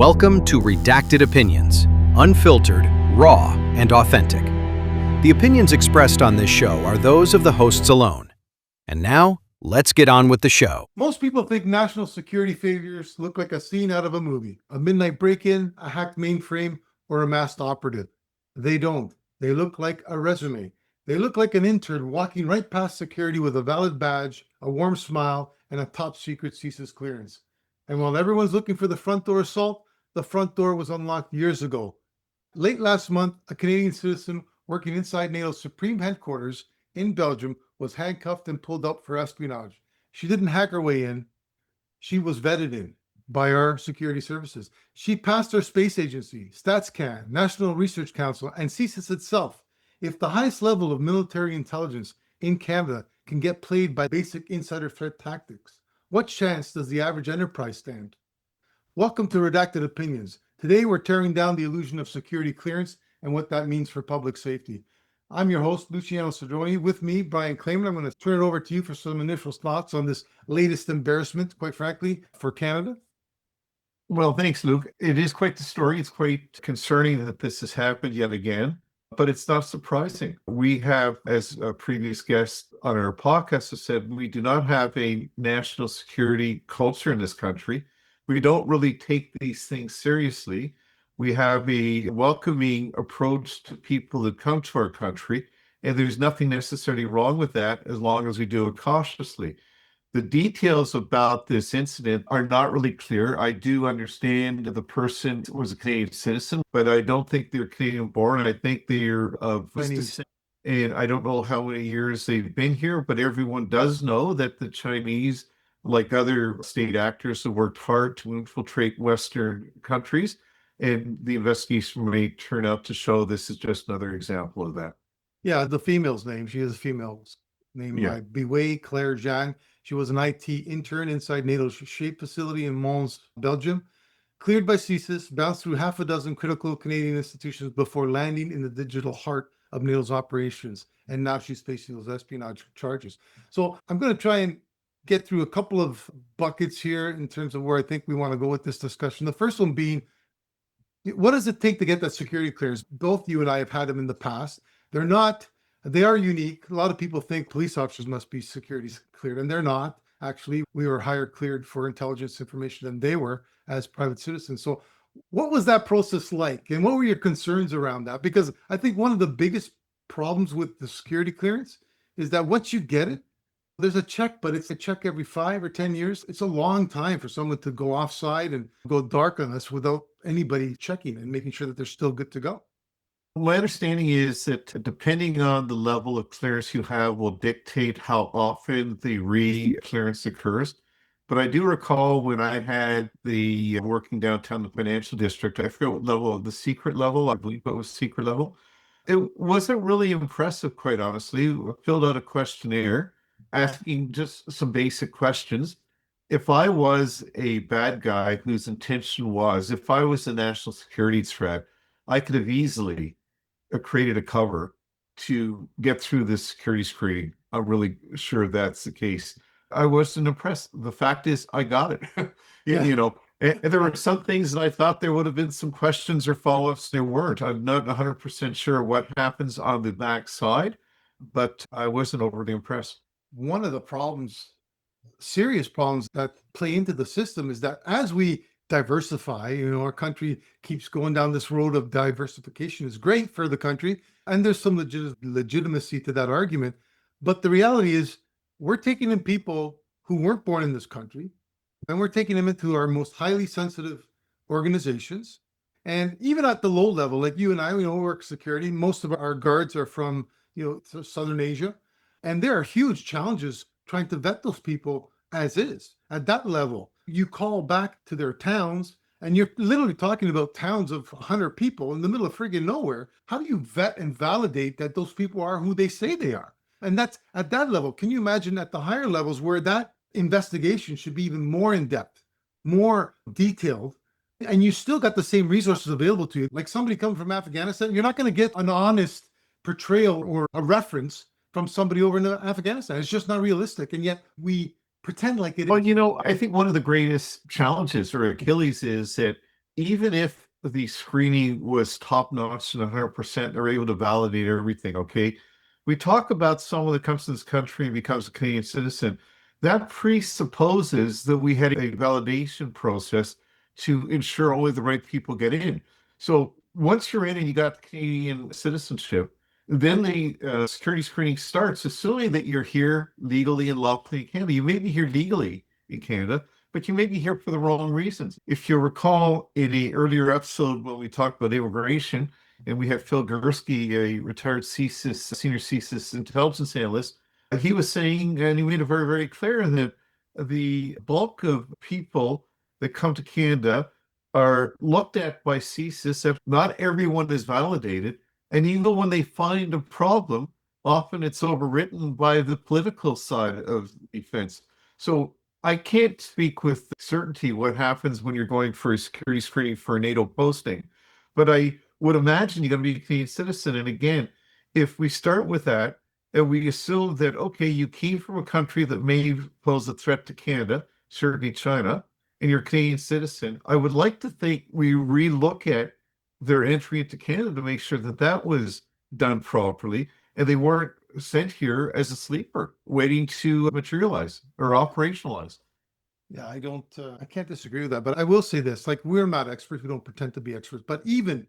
Welcome to Redacted Opinions, unfiltered, raw, and authentic. The opinions expressed on this show are those of the hosts alone. And now, let's get on with the show. Most people think national security failures look like a scene out of a movie, a midnight break-in, a hacked mainframe, or a masked operative. They don't. They look like a resume. They look like an intern walking right past security with a valid badge, a warm smile, and a top secret CSIS clearance. And while everyone's looking for the front door assault, the front door was unlocked years ago. Late last month, a Canadian citizen working inside NATO's supreme headquarters in Belgium was handcuffed and pulled up for espionage. She didn't hack her way in. She was vetted in by our security services. She passed our space agency, StatsCan, National Research Council, and CSIS itself. If the highest level of military intelligence in Canada can get played by basic insider threat tactics, what chance does the average enterprise stand? Welcome to Redacted Opinions. Today we're tearing down the illusion of security clearance and what that means for public safety. I'm your host, Luciano Cerdone. With me, Biwe Claman. I'm going to turn it over to you for some initial thoughts on this latest embarrassment, quite frankly, for Canada. Well, thanks, Luke. It is quite the story. It's quite concerning that this has happened yet again, but it's not surprising. We have, as a previous guest on our podcast has said, we do not have a national security culture in this country. We don't really take these things seriously. We have a welcoming approach to people that come to our country, and there's nothing necessarily wrong with that as long as we do it cautiously. The details about this incident are not really clear. I do understand the person was a Canadian citizen, but I don't think they're Canadian born. I think they're of descent. And I don't know how many years they've been here, but everyone does know that the Chinese, like other state actors, have worked hard to infiltrate Western countries. And the investigation may turn out to show this is just another example of that. Yeah, the female's name. She is a female named by Biwe Claire Zhang. She was an IT intern inside NATO's SHAPE facility in Mons, Belgium, cleared by CSIS, bounced through half a dozen critical Canadian institutions before landing in the digital heart of NATO's operations. And now she's facing those espionage charges. So I'm going to try and get through a couple of buckets here in terms of where I think we want to go with this discussion. The first one being, what does it take to get that security clearance? Both you and I have had them in the past. They are unique. A lot of people think police officers must be security cleared, and they're not. Actually, we were higher cleared for intelligence information than they were as private citizens. So what was that process like? And what were your concerns around that? Because I think one of the biggest problems with the security clearance is that once you get it, there's a check, but it's a check every 5 or 10 years. It's a long time for someone to go offside and go dark on us without anybody checking and making sure that they're still good to go. My understanding is that depending on the level of clearance you have will dictate how often the re-clearance occurs. But I do recall when I had the working downtown the financial district, I forget what level, the secret level, I believe it was secret level. It wasn't really impressive, quite honestly. I filled out a questionnaire asking just some basic questions. If I was a bad guy whose intention was, if I was a national security threat, I could have easily created a cover to get through this security screening. I'm really sure that's the case. I wasn't impressed. The fact is, I got it. And there were some things that I thought there would have been some questions or follow-ups. There weren't. I'm not 100% sure what happens on the back side, but I wasn't overly impressed. One of the serious problems that play into the system is that as we diversify, our country keeps going down this road of diversification is great for the country. And there's some legitimacy to that argument. But the reality is we're taking in people who weren't born in this country, and we're taking them into our most highly sensitive organizations. And even at the low level, like you and I, work security. Most of our guards are from, Southern Asia. And there are huge challenges trying to vet those people as is. At that level, you call back to their towns, and you're literally talking about towns of 100 people in the middle of friggin' nowhere. How do you vet and validate that those people are who they say they are? And that's at that level. Can you imagine at the higher levels where that investigation should be even more in-depth, more detailed, and you still got the same resources available to you? Like somebody coming from Afghanistan, you're not going to get an honest portrayal or a reference from somebody over in Afghanistan. It's just not realistic. And yet we pretend like it is. Well, I think one of the greatest challenges or Achilles is that even if the screening was top notch and 100%, they're able to validate everything. Okay. We talk about someone that comes to this country and becomes a Canadian citizen. That presupposes that we had a validation process to ensure only the right people get in. So once you're in and you got Canadian citizenship, then the security screening starts, assuming that you're here legally and lawfully in Canada. You may be here legally in Canada, but you may be here for the wrong reasons. If you recall in an earlier episode when we talked about immigration, and we had Phil Gursky, a retired CSIS, senior CSIS intelligence analyst, he was saying, and he made it very, very clear that the bulk of people that come to Canada are looked at by CSIS. If not everyone is validated, and even when they find a problem, often it's overwritten by the political side of the fence. So I can't speak with certainty what happens when you're going for a security screening for a NATO posting, but I would imagine you're going to be a Canadian citizen. And again, if we start with that and we assume that, okay, you came from a country that may pose a threat to Canada, certainly China, and you're a Canadian citizen, I would like to think we relook at their entry into Canada to make sure that that was done properly and they weren't sent here as a sleeper waiting to materialize or operationalize. Yeah, I can't disagree with that, but I will say this, like, we're not experts. We don't pretend to be experts, but even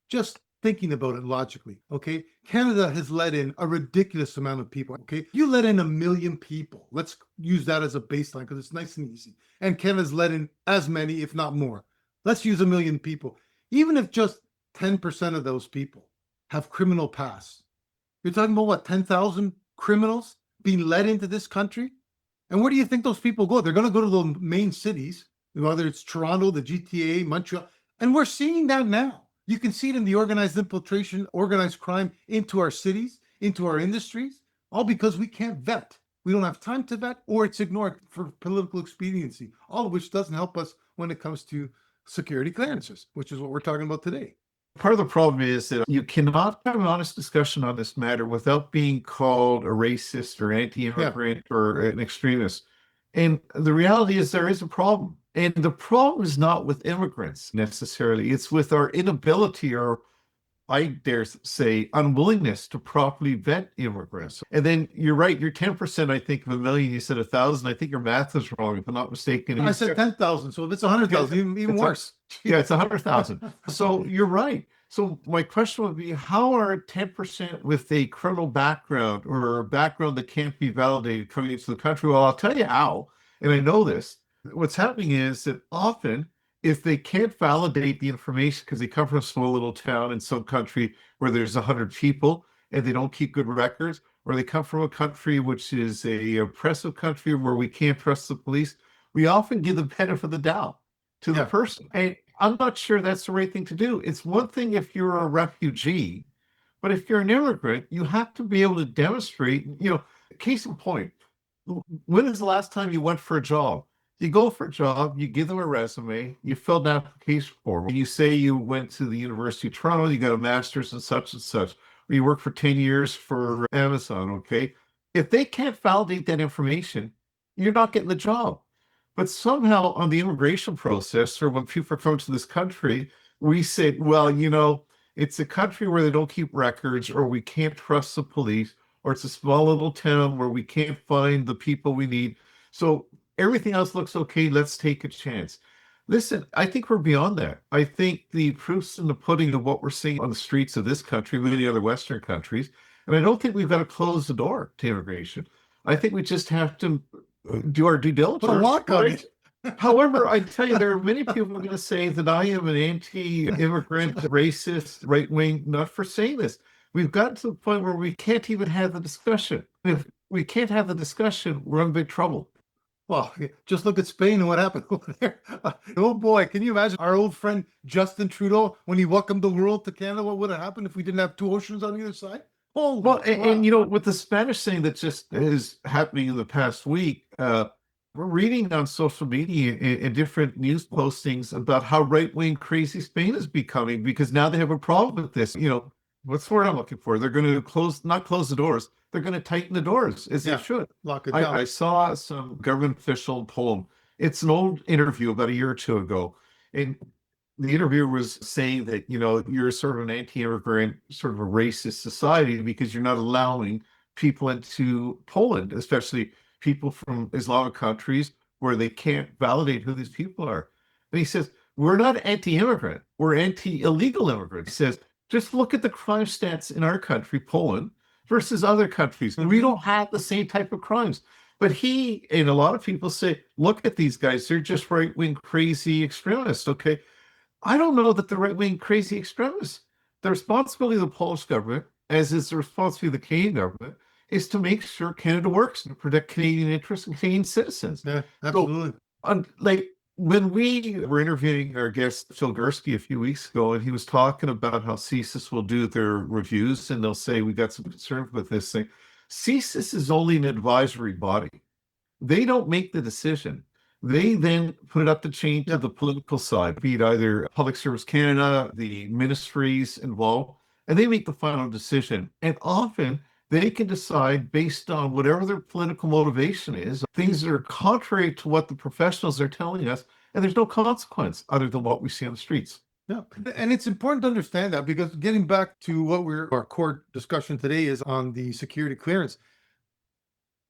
just thinking about it logically, okay, Canada has let in a ridiculous amount of people. Okay, you let in 1 million people. Let's use that as a baseline because it's nice and easy. And Canada's let in as many, if not more. Let's use 1 million people. Even if just 10% of those people have criminal past, you're talking about what, 10,000 criminals being let into this country? And where do you think those people go? They're going to go to the main cities, whether it's Toronto, the GTA, Montreal. And we're seeing that now. You can see it in the organized infiltration, organized crime into our cities, into our industries, all because we can't vet. We don't have time to vet, or it's ignored for political expediency, all of which doesn't help us when it comes to security clearances, which is what we're talking about today. Part of the problem is that you cannot have an honest discussion on this matter without being called a racist or anti-immigrant or an extremist. And the reality is there is a problem. And the problem is not with immigrants necessarily. It's with our inability, or I dare say, unwillingness to properly vet immigrants. And then you're right, you're 10%, I think, of 1 million. You said 1,000. I think your math is wrong, if I'm not mistaken. I said 10,000. So if it's 100,000, even worse. Yeah, it's 100,000. So you're right. So my question would be, how are 10% with a criminal background or a background that can't be validated coming into the country? Well, I'll tell you how, and I know this. What's happening is that often, if they can't validate the information because they come from a small little town in some country where there's 100 people and they don't keep good records, or they come from a country which is a oppressive country where we can't trust the police, we often give the benefit of the doubt to the person. And I'm not sure that's the right thing to do. It's one thing if you're a refugee, but if you're an immigrant, you have to be able to demonstrate, case in point, when is the last time you went for a job? You go for a job, you give them a resume, you fill an application form, and you say you went to the University of Toronto, you got a master's in such and such, or you work for 10 years for Amazon, okay? If they can't validate that information, you're not getting the job. But somehow on the immigration process, or when people are coming to this country, we say, well, it's a country where they don't keep records, or we can't trust the police, or it's a small little town where we can't find the people we need. So everything else looks okay. Let's take a chance. Listen, I think we're beyond that. I think the proof's in the pudding of what we're seeing on the streets of this country, many other Western countries. And I don't think we've got to close the door to immigration. I think we just have to do our due diligence. However, I tell you, there are many people who are going to say that I am an anti-immigrant, racist, right-wing, not for saying this. We've gotten to the point where we can't even have the discussion. If we can't have the discussion, we're in big trouble. Well, just look at Spain and what happened over there. Oh boy, can you imagine our old friend Justin Trudeau when he welcomed the world to Canada? What would have happened if we didn't have two oceans on either side? Oh, well, and with the Spanish thing that just is happening in the past week, we're reading on social media and different news postings about how right-wing crazy Spain is becoming, because now they have a problem with this. What's the word I'm looking for? They're going to not close the doors. They're going to tighten the doors, as they should. Lock it down. I saw some government official poem. It's an old interview about a year or two ago. And The interviewer was saying that, you're sort of an anti-immigrant, sort of a racist society because you're not allowing people into Poland, especially people from Islamic countries where they can't validate who these people are. And he says, we're not anti-immigrant, we're anti-illegal immigrants. He says, just look at the crime stats in our country, Poland, versus other countries. And we don't have the same type of crimes. But he and a lot of people say, look at these guys, they're just right-wing crazy extremists. Okay. I don't know that the right-wing crazy extremists, the responsibility of the Polish government, as is the responsibility of the Canadian government, is to make sure Canada works and to protect Canadian interests and Canadian citizens. Yeah, absolutely. So, when we were interviewing our guest Phil Gursky a few weeks ago, and he was talking about how CSIS will do their reviews and they'll say, we got some concerns with this thing. CSIS is only an advisory body. They don't make the decision. They then put it up the chain to the political side, be it either Public Service Canada, the ministries involved, and they make the final decision. And often they can decide based on whatever their political motivation is, things that are contrary to what the professionals are telling us, and there's no consequence other than what we see on the streets. Yeah, and it's important to understand that, because getting back to what our core discussion today is on the security clearance.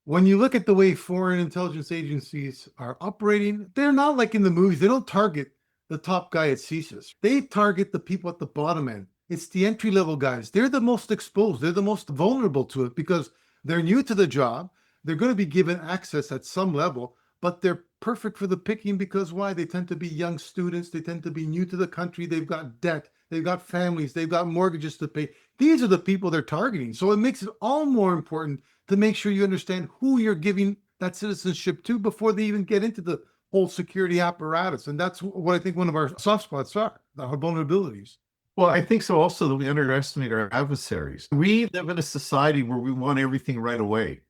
When you look at the way foreign intelligence agencies are operating, they're not like in the movies. They don't target the top guy at CSIS. They target the people at the bottom end. It's the entry-level guys. They're the most exposed. They're the most vulnerable to it because they're new to the job. They're going to be given access at some level, but they're perfect for the picking because why? They tend to be young students. They tend to be new to the country. They've got debt. They've got families. They've got mortgages to pay. These are the people they're targeting. So it makes it all more important to make sure you understand who you're giving that citizenship to before they even get into the whole security apparatus. And that's what I think one of our soft spots are, our vulnerabilities. Well, I think so also that we underestimate our adversaries. We live in a society where we want everything right away,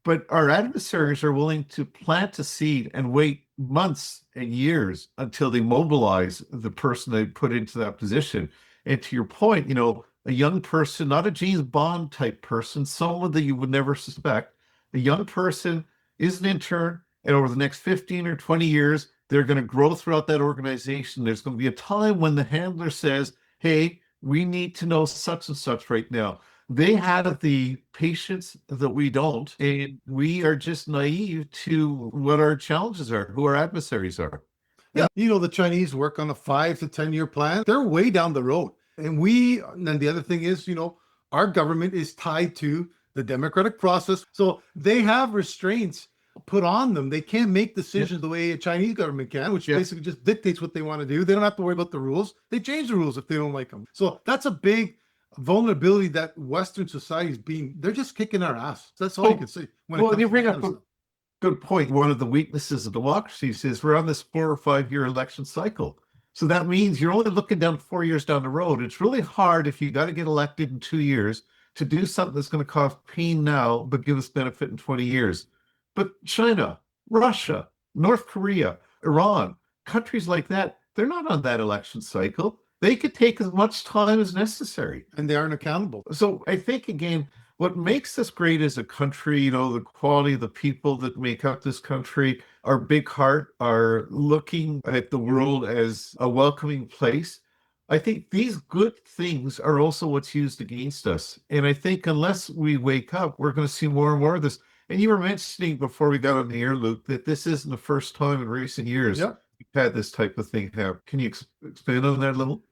but our adversaries are willing to plant a seed and wait months and years until they mobilize the person they put into that position. And to your point, a young person, not a James Bond type person, someone that you would never suspect, a young person is an intern, and over the next 15 or 20 years, they're going to grow throughout that organization. There's going to be a time when the handler says, hey, we need to know such and such right now. They have the patience that we don't, and we are just naive to what our challenges are, who our adversaries are. Yeah, the Chinese work on a 5 to 10 year plan. They're way down the road. And then the other thing is, our government is tied to the democratic process. So they have restraints put on them. They can't make decisions the way a Chinese government can, which basically just dictates what they want to do. They don't have to worry about the rules. They change the rules if they don't like them. So that's a big vulnerability that Western society is they're just kicking our ass. That's all you can say. You bring up a good point. One of the weaknesses of democracies is we're on this 4 or 5 year election cycle. So that means you're only looking down 4 years down the road. It's really hard if you got to get elected in 2 years to do something that's going to cause pain now, but give us benefit in 20 years. But China, Russia, North Korea, Iran, countries like that, they're not on that election cycle. They could take as much time as necessary. And they aren't accountable. So I think, again, what makes us great as a country, the quality of the people that make up this country, our big heart, are looking at the world as a welcoming place. I think these good things are also what's used against us. And I think unless we wake up, we're going to see more and more of this. And you were mentioning before we got on the air, Luke, that this isn't the first time in recent years we've had this type of thing happen. Can you expand on that a little?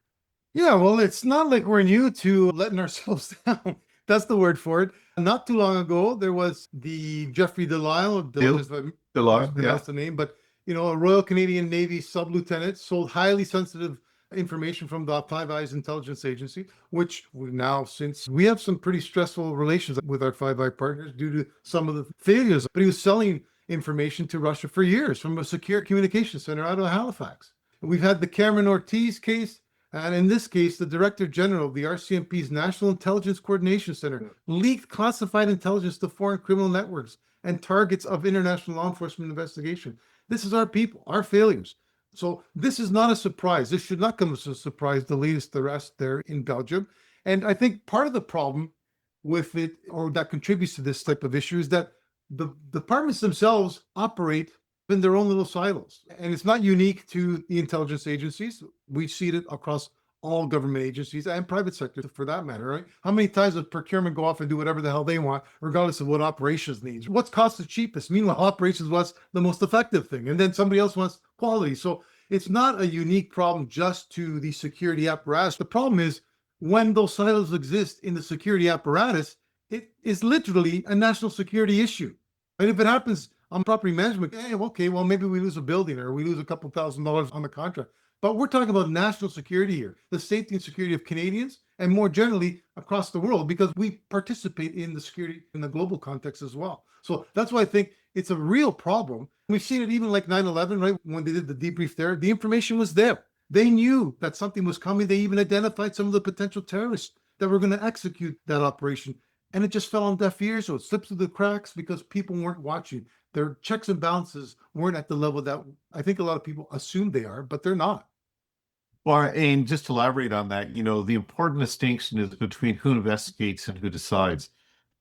Yeah, well, it's not like we're new to letting ourselves down. That's the word for it. Not too long ago, there was the Jeffrey Delisle. Delisle, that's the name. But, a Royal Canadian Navy sub-lieutenant sold highly sensitive information from the Five Eyes intelligence agency, which since we have some pretty stressful relations with our Five Eye partners due to some of the failures, but he was selling information to Russia for years from a secure communications center out of Halifax. We've had the Cameron Ortis case, and in this case, the Director General of the RCMP's National Intelligence Coordination Center leaked classified intelligence to foreign criminal networks and targets of international law enforcement investigation. This is our people, our failures. So this is not a surprise. This should not come as a surprise, the latest arrest there in Belgium. And I think part of the problem with it, or that contributes to this type of issue, is that the departments themselves operate in their own little silos. And it's not unique to the intelligence agencies. We see it across all government agencies and private sector for that matter, right? How many times does procurement go off and do whatever the hell they want, regardless of what operations needs? What's cost the cheapest? Meanwhile, operations wants the most effective thing. And then somebody else wants quality. So it's not a unique problem just to the security apparatus. The problem is when those silos exist in the security apparatus, it is literally a national security issue. And if it happens on property management, okay, well, maybe we lose a building or we lose a couple $1,000s on the contract. But we're talking about national security here, the safety and security of Canadians, and more generally across the world, because we participate in the security in the global context as well. So that's why I think it's a real problem. We've seen it even like 9/11, right? When they did the debrief there, the information was there. They knew that something was coming. They even identified some of the potential terrorists that were going to execute that operation. And it just fell on deaf ears, so it slipped through the cracks because people weren't watching. Their checks and balances weren't at the level that I think a lot of people assume they are, but they're not. Well, and just to elaborate on that, the important distinction is between who investigates and who decides.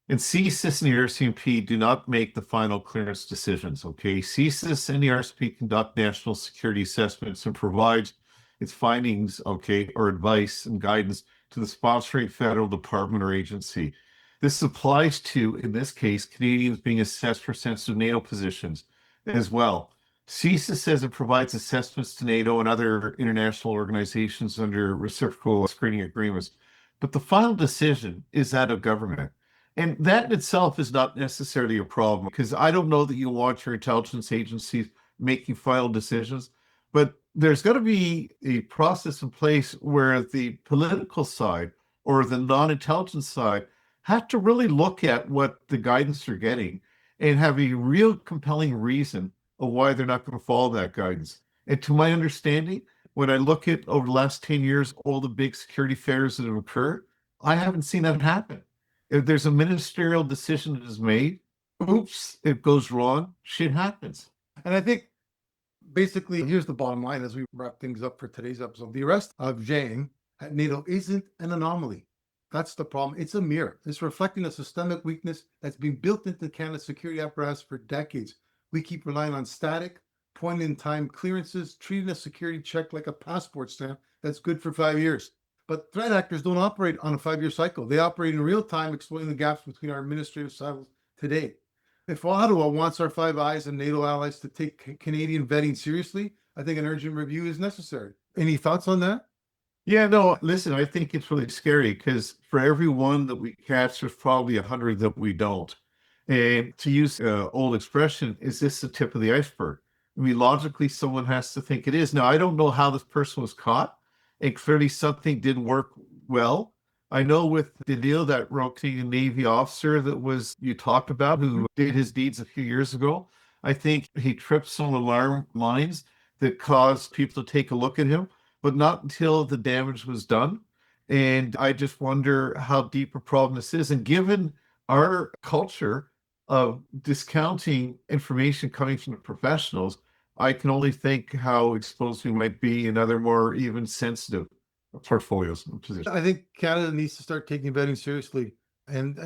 And CSIS and the RCMP do not make the final clearance decisions, okay? CSIS and the RCMP conduct national security assessments and provide its findings, okay, or advice and guidance to the sponsoring federal department or agency. This applies to, in this case, Canadians being assessed for sensitive NATO positions as well. CSIS says it provides assessments to NATO and other international organizations under reciprocal screening agreements. But the final decision is that of government. And that in itself is not necessarily a problem, because I don't know that you want your intelligence agencies making final decisions, but there's got to be a process in place where the political side or the non-intelligence side have to really look at what the guidance they're getting and have a real compelling reason of why they're not going to follow that guidance. And to my understanding, when I look at over the last 10 years, all the big security failures that have occurred, I haven't seen that happen. If there's a ministerial decision that is made, oops, it goes wrong, shit happens. And I think basically here's the bottom line as we wrap things up for today's episode. The arrest of Zhang at NATO isn't an anomaly. That's the problem. It's a mirror. It's reflecting a systemic weakness that's been built into Canada's security apparatus for decades. We keep relying on static, point-in-time clearances, treating a security check like a passport stamp that's good for 5 years. But threat actors don't operate on a 5-year cycle. They operate in real time, exploiting the gaps between our administrative silos today. If Ottawa wants our Five Eyes and NATO allies to take Canadian vetting seriously, I think an urgent review is necessary. Any thoughts on that? Yeah, no, listen, I think it's really scary because for every one that we catch, there's probably 100 that we don't. And to use an old expression, is this the tip of the iceberg? I mean, logically, someone has to think it is. Now, I don't know how this person was caught, and clearly something didn't work well. I know with Delisle, that Royal Canadian Navy officer that you talked about, who did his deeds a few years ago, I think he tripped some alarm lines that caused people to take a look at him, but not until the damage was done. And I just wonder how deep a problem this is. And given our culture of discounting information coming from the professionals, I can only think how exposed we might be in other more even sensitive portfolios and positions. I think Canada needs to start taking vetting seriously. And,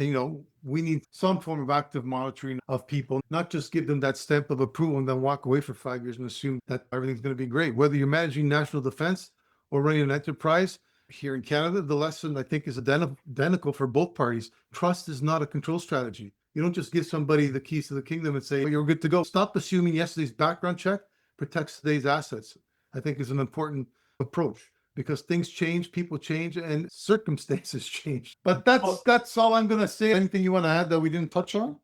we need some form of active monitoring of people, not just give them that stamp of approval and then walk away for 5 years and assume that everything's going to be great. Whether you're managing national defense or running an enterprise here in Canada, the lesson I think is identical for both parties. Trust is not a control strategy. You don't just give somebody the keys to the kingdom and say, you're good to go. Stop assuming yesterday's background check protects today's assets, I think is an important approach. Because things change, people change, and circumstances change. But that's all I'm going to say. Anything you want to add that we didn't touch on?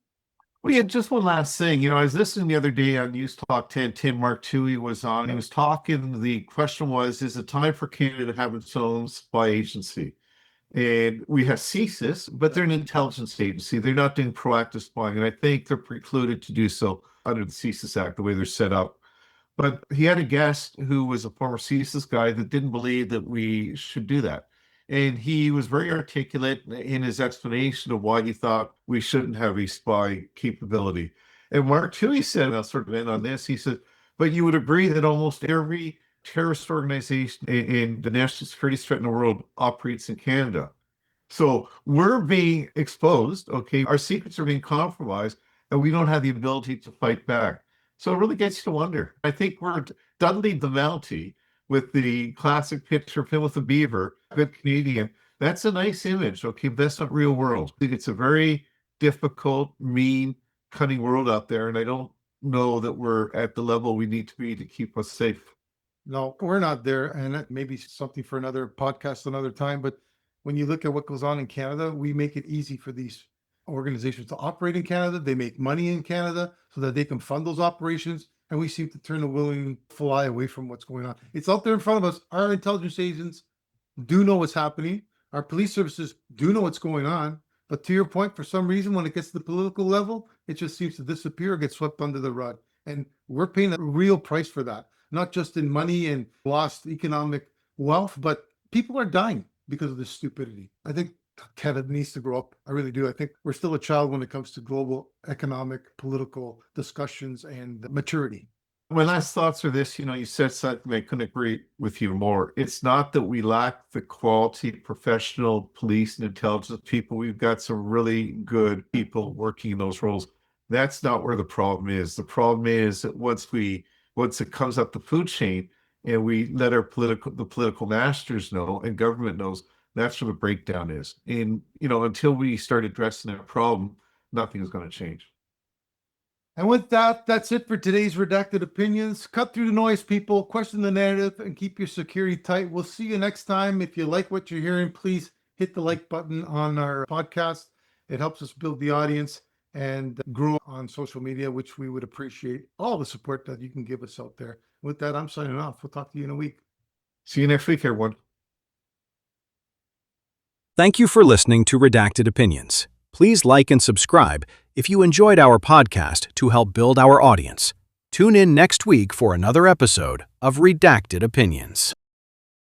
Well, yeah, just one last thing. I was listening the other day on News Talk 1010, Mark Toohey was on. He was talking, the question was, is it time for Canada to have its own spy agency? And we have CSIS, but they're an intelligence agency. They're not doing proactive spying, and I think they're precluded to do so under the CSIS Act, the way they're set up. But he had a guest who was a former CSIS guy that didn't believe that we should do that. And he was very articulate in his explanation of why he thought we shouldn't have a spy capability. And Mark Toohey said, and I'll sort of end on this, he said, but you would agree that almost every terrorist organization in the national security threat in the world operates in Canada. So we're being exposed, okay? Our secrets are being compromised, and we don't have the ability to fight back. So it really gets you to wonder. I think we're Dudley the Mountie with the classic picture of him with the beaver, good Canadian. That's a nice image. Okay, but that's not real world. I think it's a very difficult, mean, cunning world out there, and I don't know that we're at the level we need to be to keep us safe. No, we're not there. And that may be something for another podcast another time. But when you look at what goes on in Canada, we make it easy for these organizations to operate in Canada. They make money in Canada so that they can fund those operations. And we seem to turn a willing fly away from what's going on. It's out there in front of us. Our intelligence agents do know what's happening. Our police services do know what's going on. But to your point, for some reason, when it gets to the political level, it just seems to disappear or get swept under the rug. And we're paying a real price for that, not just in money and lost economic wealth, but people are dying because of this stupidity. I think Canada needs to grow up. I really do. I think we're still a child when it comes to global economic, political discussions and maturity. My last thoughts are this, you said something I couldn't agree with you more. It's not that we lack the quality professional police and intelligence people. We've got some really good people working in those roles. That's not where the problem is. The problem is that once it comes up the food chain and we let the political masters know and government knows, that's where the breakdown is. And, until we start addressing that problem, nothing is going to change. And with that, that's it for today's Redacted Opinions. Cut through the noise, people, question the narrative, and keep your security tight. We'll see you next time. If you like what you're hearing, please hit the like button on our podcast. It helps us build the audience and grow on social media, which we would appreciate all the support that you can give us out there. With that, I'm signing off. We'll talk to you in a week. See you next week, everyone. Thank you for listening to Redacted Opinions. Please like and subscribe if you enjoyed our podcast to help build our audience. Tune in next week for another episode of Redacted Opinions.